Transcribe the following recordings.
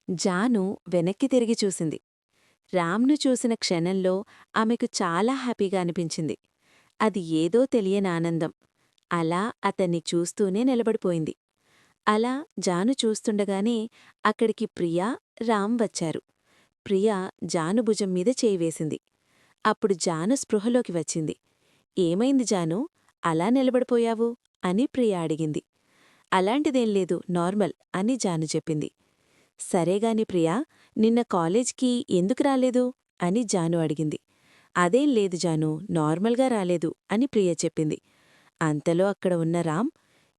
జాను వెనక్కి తిరిగి చూసింది. రామ్ను చూసిన క్షణంలో ఆమెకు చాలా హ్యాపీగా అనిపించింది. అది ఏదో తెలియని ఆనందం. అలా అతన్ని చూస్తూనే నిలబడిపోయింది. అలా జాను చూస్తుండగానే అక్కడికి ప్రియా, రామ్ వచ్చారు. ప్రియా జాను భుజం మీద చేయి వేసింది. అప్పుడు జాను స్పృహలోకి వచ్చింది. ఏమైంది జాను, అలా నిలబడిపోయావు అని ప్రియా అడిగింది. అలాంటిదేం లేదు, నార్మల్ అని జాను చెప్పింది. సరేగాని ప్రియా, నిన్న కాలేజ్కి ఎందుకు రాలేదు అని జాను అడిగింది. అదేం లేదు జాను, నార్మల్గా రాలేదు అని ప్రియ చెప్పింది. అంతలో అక్కడ ఉన్న రామ్,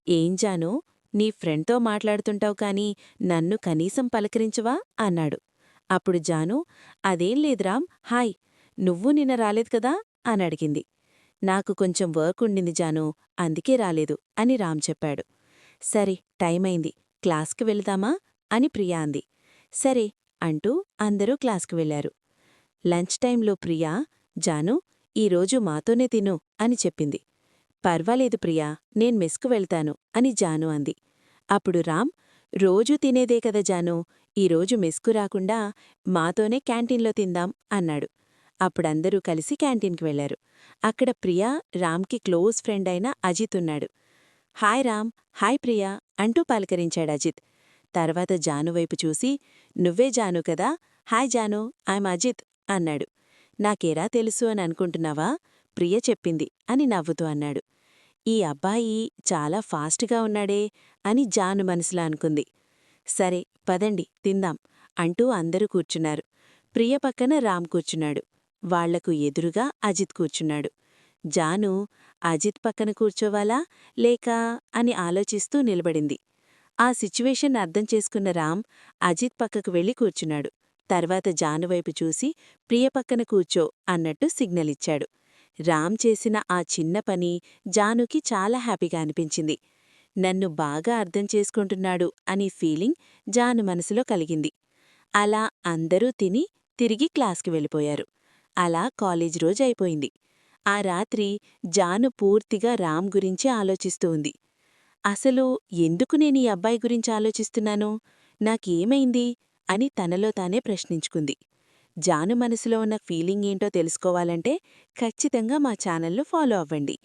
ఏం జాను, నీ ఫ్రెండ్తో మాట్లాడుతుంటావు కాని నన్ను కనీసం పలకరించవా అన్నాడు. అప్పుడు జాను, అదేం లేదు రామ్, హాయ్, నువ్వు నిన్న రాలేదు కదా అని అడిగింది. నాకు కొంచెం వర్క్ ఉండింది జాను, అందుకే రాలేదు అని రామ్ చెప్పాడు. సరే, టైమైంది, క్లాస్కి వెళదామా అని ప్రియా అంది. సరే అంటూ అందరూ క్లాస్కి వెళ్లారు. లంచ్ టైంలో ప్రియా, జాను, ఈరోజు మాతోనే తిను అని చెప్పింది. పర్వాలేదు ప్రియా, నేను మెస్కు వెళ్తాను అని జాను అంది. అప్పుడు రామ్, రోజూ తినేదే కదా జాను, ఈరోజు మెస్కు రాకుండా మాతోనే క్యాంటీన్లో తిందాం అన్నాడు. అప్పుడందరూ కలిసి క్యాంటీన్కి వెళ్లారు. అక్కడ ప్రియా, రామ్కి క్లోజ్ ఫ్రెండ్ అయిన అజిత్ ఉన్నాడు. హాయ్ రామ్, హాయ్ ప్రియా అంటూ పలకరించాడు అజిత్. తర్వాత జానువైపు చూసి, నువ్వే జాను కదా, హాయ్ జాను, ఐమ్ అజిత్ అన్నాడు. నాకేరా తెలుసు అని అనుకుంటున్నావా, ప్రియ చెప్పింది అని నవ్వుతూ అన్నాడు. ఈ అబ్బాయి చాలా ఫాస్ట్గా ఉన్నాడే అని జాను మనసులో అనుకుంది. సరే పదండి తిందాం అంటూ అందరూ కూర్చున్నారు. ప్రియ పక్కన రామ్ కూర్చున్నాడు. వాళ్లకు ఎదురుగా అజిత్ కూర్చున్నాడు. జాను అజిత్ పక్కన కూర్చోవాలా లేక అని ఆలోచిస్తూ నిలబడింది. ఆ సిచ్యువేషన్ అర్థం చేసుకున్న రామ్ అజిత్ పక్కకు వెళ్లి కూర్చున్నాడు. తర్వాత జానువైపు చూసి ప్రియ పక్కన కూర్చో అన్నట్టు సిగ్నల్ ఇచ్చాడు. రామ్ చేసిన ఆ చిన్న పని జానుకి చాలా హ్యాపీగా అనిపించింది. నన్ను బాగా అర్థం చేసుకుంటున్నాడు అనే ఫీలింగ్ జాను మనసులో కలిగింది. అలా అందరూ తిని తిరిగి క్లాస్కి వెళ్ళిపోయారు. అలా కాలేజ్ రోజు అయిపోయింది. ఆ రాత్రి జాను పూర్తిగా రామ్ గురించి ఆలోచిస్తూ ఉంది. అసలు ఎందుకు నేనీ అబ్బాయి గురించి ఆలోచిస్తున్నాను, నాకేమైంది అని తనలో తానే ప్రశ్నించుకుంది. జాను మనసులో ఉన్న ఫీలింగ్ ఏంటో తెలుసుకోవాలంటే ఖచ్చితంగా మా ఛానల్ను ఫాలో అవ్వండి.